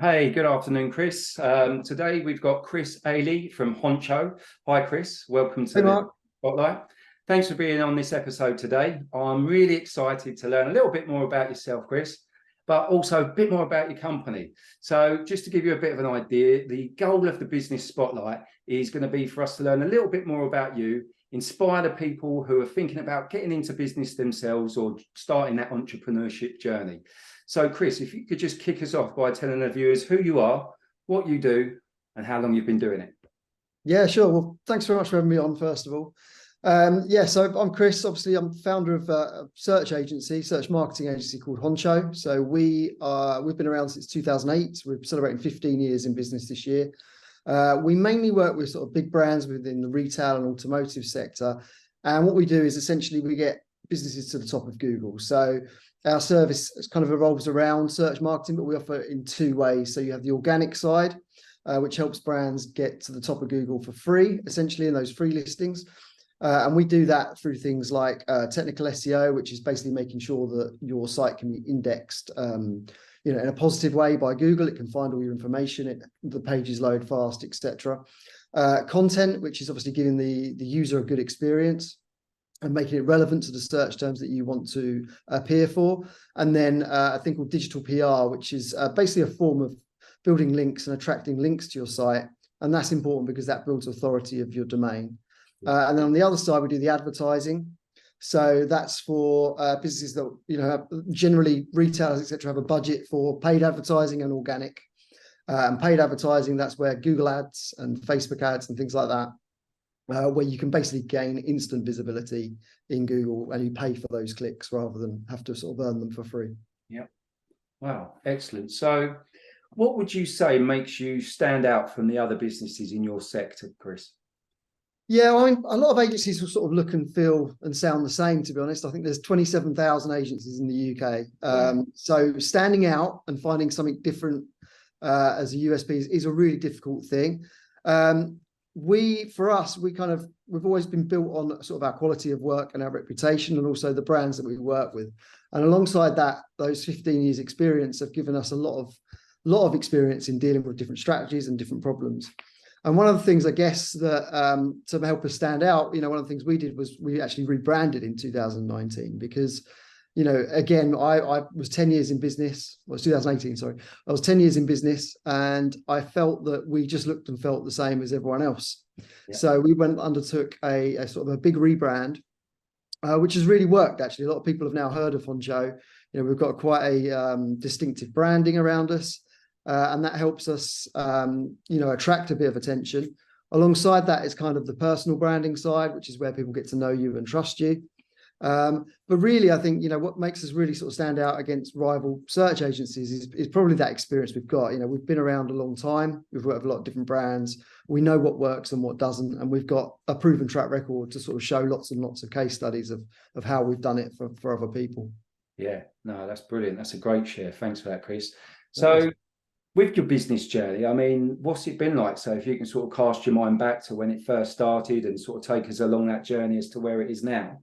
Hey, good afternoon, Chris. Today we've got Chris Ailey from Honcho. Hi, Chris. Welcome to Hey, the Mark. spotlight. Thanks for being on this episode today. I'm really excited to learn a little bit more about yourself, Chris, but also a bit more about your company. So, just to give you a bit of an idea, the goal of the business spotlight is going to be for us to learn a little bit more about you, inspire the people who are thinking about getting into business themselves or starting that entrepreneurship journey. So, Chris, if you could just kick us off by telling the viewers who you are, what you do, and how long you've been doing it. Yeah, sure. Well, thanks very much for having me on, first of all. So I'm Chris. Obviously, I'm founder of a search marketing agency called Honcho. So we've been around since 2008. We're celebrating 15 years in business this year. We mainly work with sort of big brands within the retail and automotive sector. And what we do is essentially we get businesses to the top of Google. So our service kind of revolves around search marketing, but we offer it in two ways. So you have the organic side, which helps brands get to the top of Google for free, essentially in those free listings. And we do that through things like technical SEO, which is basically making sure that your site can be indexed, in a positive way by Google. It can find all your information, the pages load fast, etc. Content, which is obviously giving the user a good experience and making it relevant to the search terms that you want to appear for. And then a thing called digital PR, which is basically a form of building links and attracting links to your site. And that's important because that builds authority of your domain. And then on the other side, we do the advertising. So that's for businesses that, generally retailers, etc., have a budget for paid advertising and organic. And paid advertising, that's where Google ads and Facebook ads and things like that, where you can basically gain instant visibility in Google and you pay for those clicks rather than have to sort of earn them for free. Yeah. Wow. Excellent. So, what would you say makes you stand out from the other businesses in your sector, Chris? Yeah, I mean, a lot of agencies will sort of look and feel and sound the same, to be honest. I think there's 27,000 agencies in the UK. So standing out and finding something different as a USP is a really difficult thing. We've always been built on sort of our quality of work and our reputation and also the brands that we work with. And alongside that, those 15 years experience have given us a lot of experience in dealing with different strategies and different problems. And one of the things, I guess, that to help us stand out, one of the things we did was we actually rebranded in 2019 because, again, I was 10 years in business. Well, it's 2018, sorry. I was 10 years in business and I felt that we just looked and felt the same as everyone else. Yeah. So we undertook a sort of a big rebrand, which has really worked, actually. A lot of people have now heard of Honcho. We've got quite a distinctive branding around us. And that helps us, attract a bit of attention. Alongside that is kind of the personal branding side, which is where people get to know you and trust you. But really, I think, what makes us really sort of stand out against rival search agencies is probably that experience we've got. We've been around a long time. We've worked with a lot of different brands. We know what works and what doesn't. And we've got a proven track record to sort of show lots and lots of case studies of how we've done it for other people. Yeah, no, that's brilliant. That's a great share. Thanks for that, Chris. So, with your business journey, I mean, what's it been like? So if you can sort of cast your mind back to when it first started and sort of take us along that journey as to where it is now.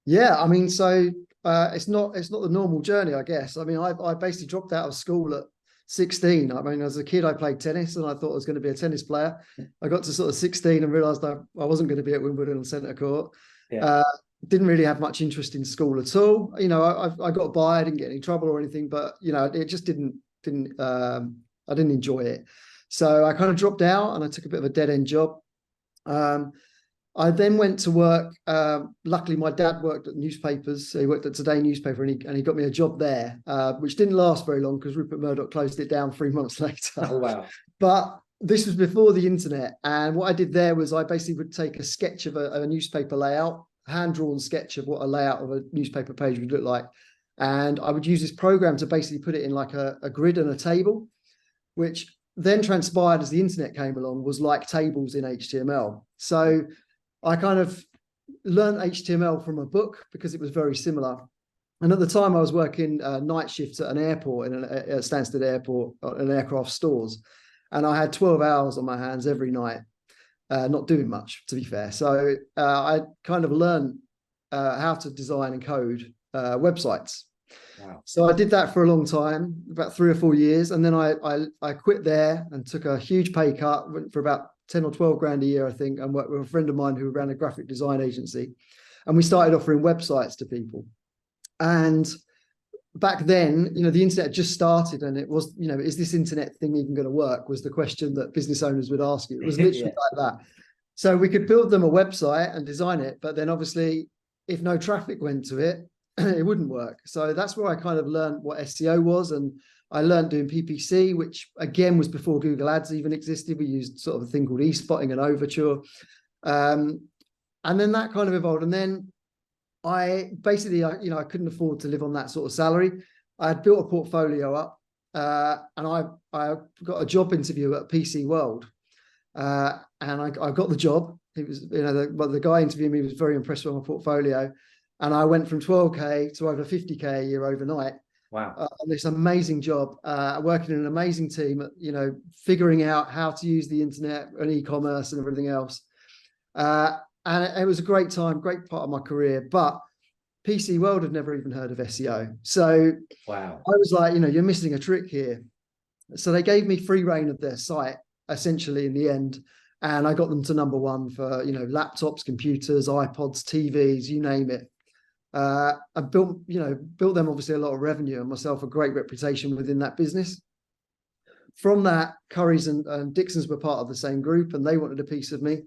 Yeah, I mean, so it's not the normal journey, I guess. I mean, I basically dropped out of school at 16. I mean, as a kid, I played tennis and I thought I was going to be a tennis player. I got to sort of 16 and realised I wasn't going to be at Wimbledon on centre court. Yeah. Didn't really have much interest in school at all. I got by, I didn't get any trouble or anything, but it just didn't I didn't enjoy it. So I kind of dropped out and I took a bit of a dead end job. I then went to work. Luckily, my dad worked at newspapers. So he worked at Today newspaper and he got me a job there, which didn't last very long because Rupert Murdoch closed it down 3 months later. Oh, wow. But this was before the internet. And what I did there was I basically would take a sketch of a newspaper layout, hand-drawn sketch of what a layout of a newspaper page would look like. And I would use this program to basically put it in like a grid and a table, which then transpired as the internet came along was like tables in HTML. So I kind of learned HTML from a book because it was very similar. And at the time I was working night shifts at an airport, in a Stansted airport, in aircraft stores. And I had 12 hours on my hands every night, not doing much, to be fair. So I kind of learned how to design and code websites. Wow. So I did that for a long time, about 3 or 4 years, and then I quit there and took a huge pay cut, went for about 10 or 12 grand a year, I think, and worked with a friend of mine who ran a graphic design agency, and we started offering websites to people. And back then, the internet had just started, and it was, is this internet thing even going to work? Was the question that business owners would ask you. It was literally like that. So we could build them a website and design it, but then obviously, if no traffic went to it, it wouldn't work. So that's where I kind of learned what SEO was, and I learned doing PPC, which again was before Google Ads even existed. We used sort of a thing called e-spotting and Overture, and then that kind of evolved. And then I basically, I couldn't afford to live on that sort of salary. I had built a portfolio up, and I got a job interview at PC World, and I got the job. It was, the guy interviewing me was very impressed with my portfolio, and I went from 12K to over 50K a year overnight. Wow. On this amazing job, working in an amazing team, figuring out how to use the internet and e-commerce and everything else. And it was a great time, great part of my career, but PC World had never even heard of SEO. So wow. I was like, you're missing a trick here. So they gave me free reign of their site, essentially, in the end. And I got them to #1 for, laptops, computers, iPods, TVs, you name it. I built them obviously a lot of revenue and myself a great reputation within that business. From that, Currys and Dixons were part of the same group, and they wanted a piece of me.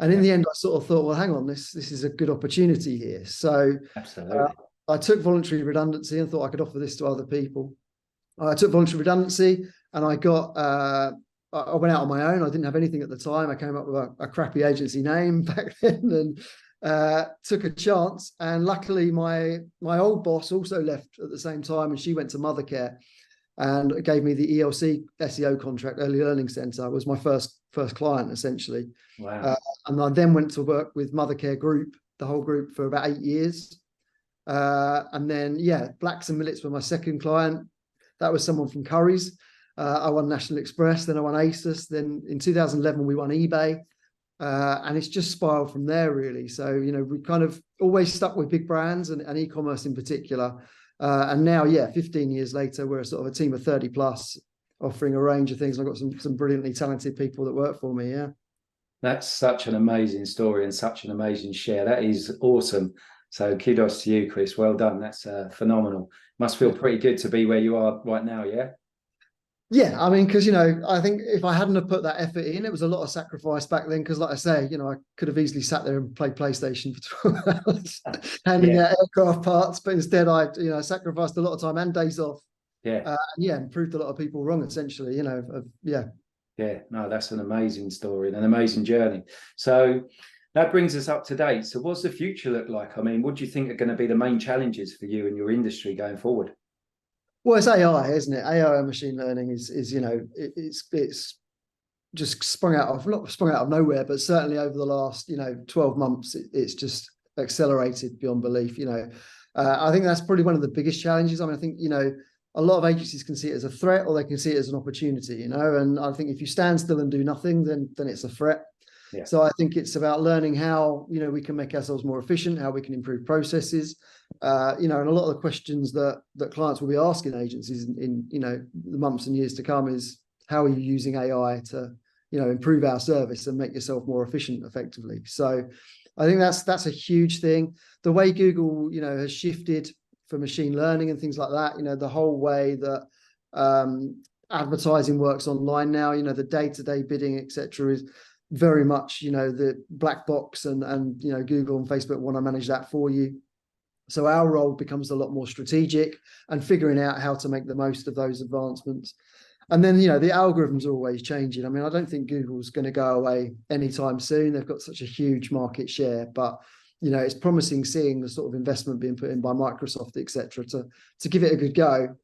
And in the end, I sort of thought, well, hang on, this is a good opportunity here. So absolutely, I took voluntary redundancy and thought I could offer this to other people. I took voluntary redundancy, and I went out on my own. I didn't have anything at the time. I came up with a crappy agency name back then, and took a chance. And luckily, my old boss also left at the same time, and she went to Mothercare and gave me the ELC SEO contract. Early Learning Centre was my first client, essentially. Wow. And I then went to work with Mothercare Group, the whole group, for about 8 years. And then, Blacks and Millets were my second client. That was someone from Currys. I won National Express, then I won ASUS. Then in 2011, we won eBay. And it's just spiraled from there, really. So, we kind of always stuck with big brands and e-commerce in particular. And now, 15 years later, we're sort of a team of 30 plus, offering a range of things. I've got some brilliantly talented people that work for me. Yeah. That's such an amazing story and such an amazing share. That is awesome. So kudos to you, Chris. Well done. That's phenomenal. Must feel pretty good to be where you are right now, yeah? Yeah, I mean, because, I think if I hadn't have put that effort in, it was a lot of sacrifice back then. Because like I say, I could have easily sat there and played PlayStation for 12 hours, handing out aircraft parts. But instead, I sacrificed a lot of time and days off. Yeah. And proved a lot of people wrong, essentially, Yeah, no, that's an amazing story and an amazing journey. So that brings us up to date. So what's the future look like? I mean, what do you think are going to be the main challenges for you and your industry going forward? Well, it's AI, isn't it? AI and machine learning is it's just not sprung out of nowhere, but certainly over the last 12 months, it's just accelerated beyond belief. I think that's probably one of the biggest challenges. I mean, I think a lot of agencies can see it as a threat, or they can see it as an opportunity. And I think if you stand still and do nothing, then it's a threat. Yeah. So I think it's about learning how we can make ourselves more efficient, how we can improve processes. And a lot of the questions that clients will be asking agencies in the months and years to come is, how are you using AI to improve our service and make yourself more efficient effectively? So I think that's a huge thing. The way Google has shifted for machine learning and things like that, the whole way that advertising works online now, the day-to-day bidding, etc., is very much the black box, and Google and Facebook want to manage that for you. So our role becomes a lot more strategic and figuring out how to make the most of those advancements. And then the algorithms are always changing. I mean, I don't think Google's going to go away anytime soon. They've got such a huge market share, but it's promising seeing the sort of investment being put in by Microsoft, etc., to give it a good go.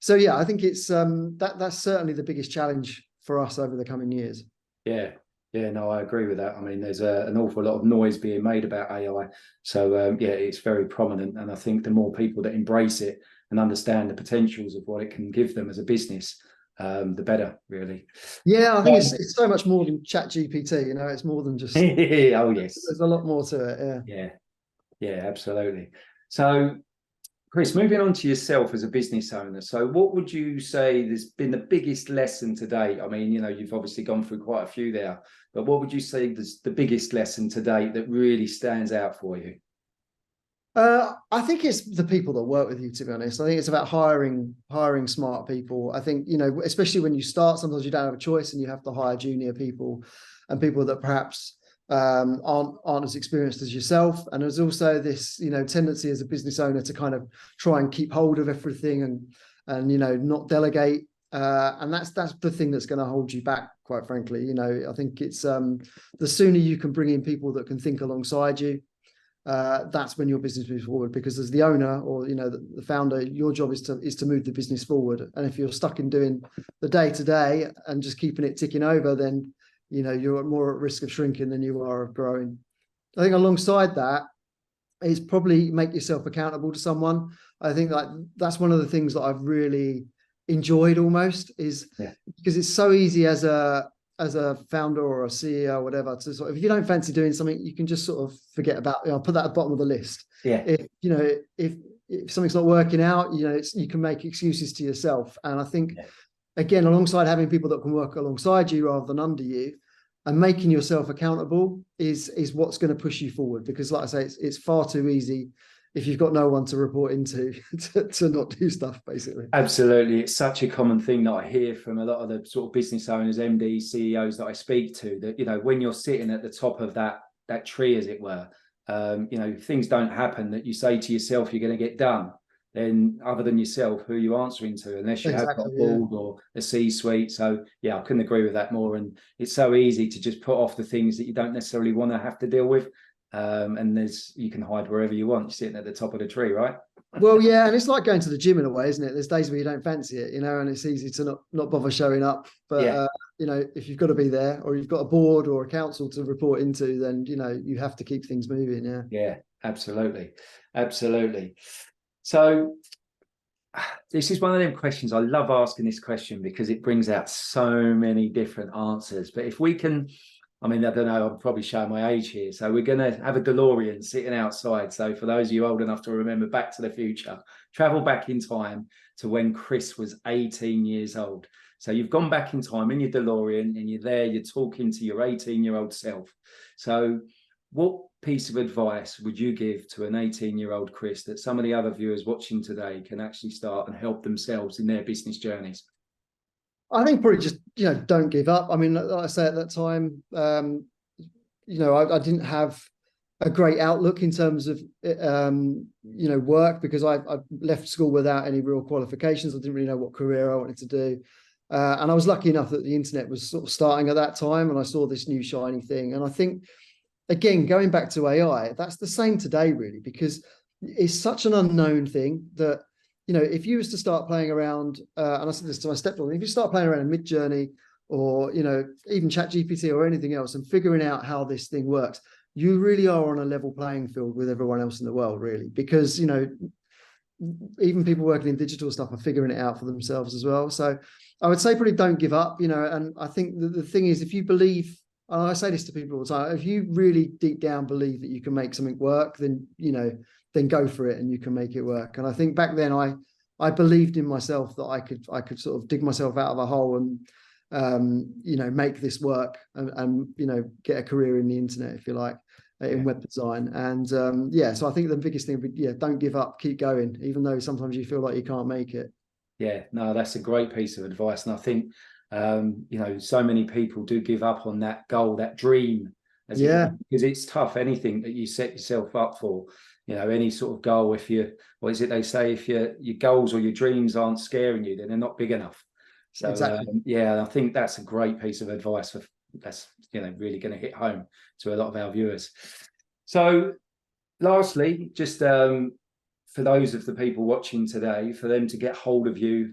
So I think it's that's certainly the biggest challenge for us over the coming years. Yeah, no, I agree with that. I mean, there's an awful lot of noise being made about AI. So, it's very prominent. And I think the more people that embrace it and understand the potentials of what it can give them as a business, the better, really. Yeah, I think it's so much more than ChatGPT. It's more than just... Oh, yes. There's a lot more to it, Yeah, absolutely. So Chris, moving on to yourself as a business owner. So what would you say has been the biggest lesson to date? I mean, you've obviously gone through quite a few there, but what would you say is the biggest lesson to date that really stands out for you? I think it's the people that work with you, to be honest. I think it's about hiring smart people. I think, especially when you start, sometimes you don't have a choice and you have to hire junior people and people that perhaps aren't as experienced as yourself. And there's also this, tendency as a business owner to kind of try and keep hold of everything and not delegate. And that's the thing that's going to hold you back, quite frankly. I think it's the sooner you can bring in people that can think alongside you, that's when your business moves forward, because as the owner or the founder, your job is to move the business forward. And if you're stuck in doing the day-to-day and just keeping it ticking over, then you're more at risk of shrinking than you are of growing. I think alongside that is probably make yourself accountable to someone. I think that's one of the things that I've really enjoyed almost, is because it's so easy as a founder or a CEO or whatever to sort of, if you don't fancy doing something, you can just sort of forget about, put that at the bottom of the list. Yeah. If something's not working out, you can make excuses to yourself. And I think, again, alongside having people that can work alongside you rather than under you, and making yourself accountable is what's going to push you forward. Because like I say, it's far too easy if you've got no one to report into to not do stuff, basically. Absolutely. It's such a common thing that I hear from a lot of the sort of business owners, MDs, CEOs that I speak to, that, when you're sitting at the top of that tree, as it were, things don't happen that you say to yourself you're going to get done. Then other than yourself, who are you answering to, unless you have got a board or a C-suite? So I couldn't agree with that more. And it's so easy to just put off the things that you don't necessarily want to have to deal with. And you can hide wherever you want. You're sitting at the top of the tree, right? Well, yeah, and it's like going to the gym in a way, isn't it? There's days where you don't fancy it, and it's easy to not bother showing up. But if you've got to be there, or you've got a board or a council to report into, then you have to keep things moving. Yeah, absolutely. So this is one of them questions. I love asking this question because it brings out so many different answers. But if we can, I don't know, I'm probably showing my age here. So we're going to have a DeLorean sitting outside. So for those of you old enough to remember Back to the Future, travel back in time to when Chris was 18 years old. So you've gone back in time in your DeLorean and you're there, you're talking to your 18-year-old self. So what piece of advice would you give to an 18-year-old Chris that some of the other viewers watching today can actually start and help themselves in their business journeys? I think probably just, don't give up. Like I say, at that time, I didn't have a great outlook in terms of, work, because I left school without any real qualifications. I didn't really know what career I wanted to do. And I was lucky enough that the internet was sort of starting at that time, and I saw this new shiny thing. And I think, again, going back to AI, that's the same today, really, because it's such an unknown thing that, if you was to start playing around, and I said this to my stepdaughter, if you start playing around in Mid-Journey or, even ChatGPT or anything else and figuring out how this thing works, you really are on a level playing field with everyone else in the world, really, because, even people working in digital stuff are figuring it out for themselves as well. So I would say probably don't give up, and I think the thing is, if you believe, and I say this to people all the time, if you really deep down believe that you can make something work, then, then go for it and you can make it work. And I think back then I believed in myself that I could sort of dig myself out of a hole and, make this work and get a career in the internet, if you like, in web design. And so I think the biggest thing would be, don't give up, keep going, even though sometimes you feel like you can't make it. Yeah, no, that's a great piece of advice. And I think, so many people do give up on that goal, that dream, because it's tough. Anything that you set yourself up for, any sort of goal, if they say, if your goals or your dreams aren't scaring you, then they're not big enough. So exactly. I think that's a great piece of advice that's really going to hit home to a lot of our viewers. So lastly, just for those of the people watching today, for them to get hold of you,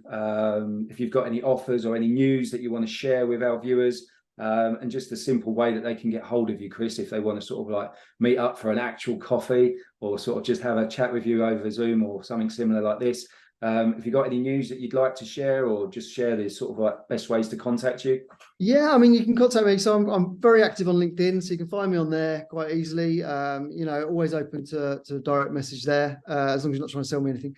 if you've got any offers or any news that you want to share with our viewers, and just a simple way that they can get hold of you, Chris, if they want to sort of like meet up for an actual coffee or sort of just have a chat with you over Zoom or something similar like this, If you've got any news that you'd like to share, or just share the sort of like best ways to contact you. Yeah, I mean, you can contact me. So I'm very active on LinkedIn, so you can find me on there quite easily. You know, always open to direct message there, as long as you're not trying to sell me anything.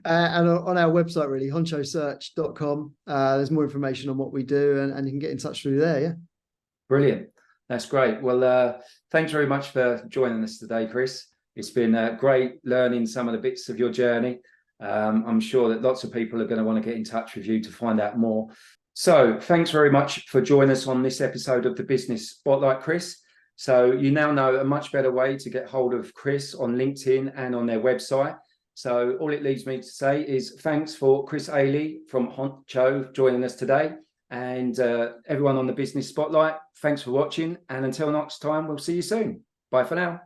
And on our website, really, honchosearch.com, there's more information on what we do, and you can get in touch through there. Yeah. Brilliant. That's great. Well, thanks very much for joining us today, Chris. It's been great learning some of the bits of your journey. I'm sure that lots of people are going to want to get in touch with you to find out more. So thanks very much for joining us on this episode of the Business Spotlight, Chris. So you now know a much better way to get hold of Chris on LinkedIn and on their website. So all it leaves me to say is thanks for Chris Ailey from Honcho joining us today. And everyone on the Business Spotlight, thanks for watching. And until next time, we'll see you soon. Bye for now.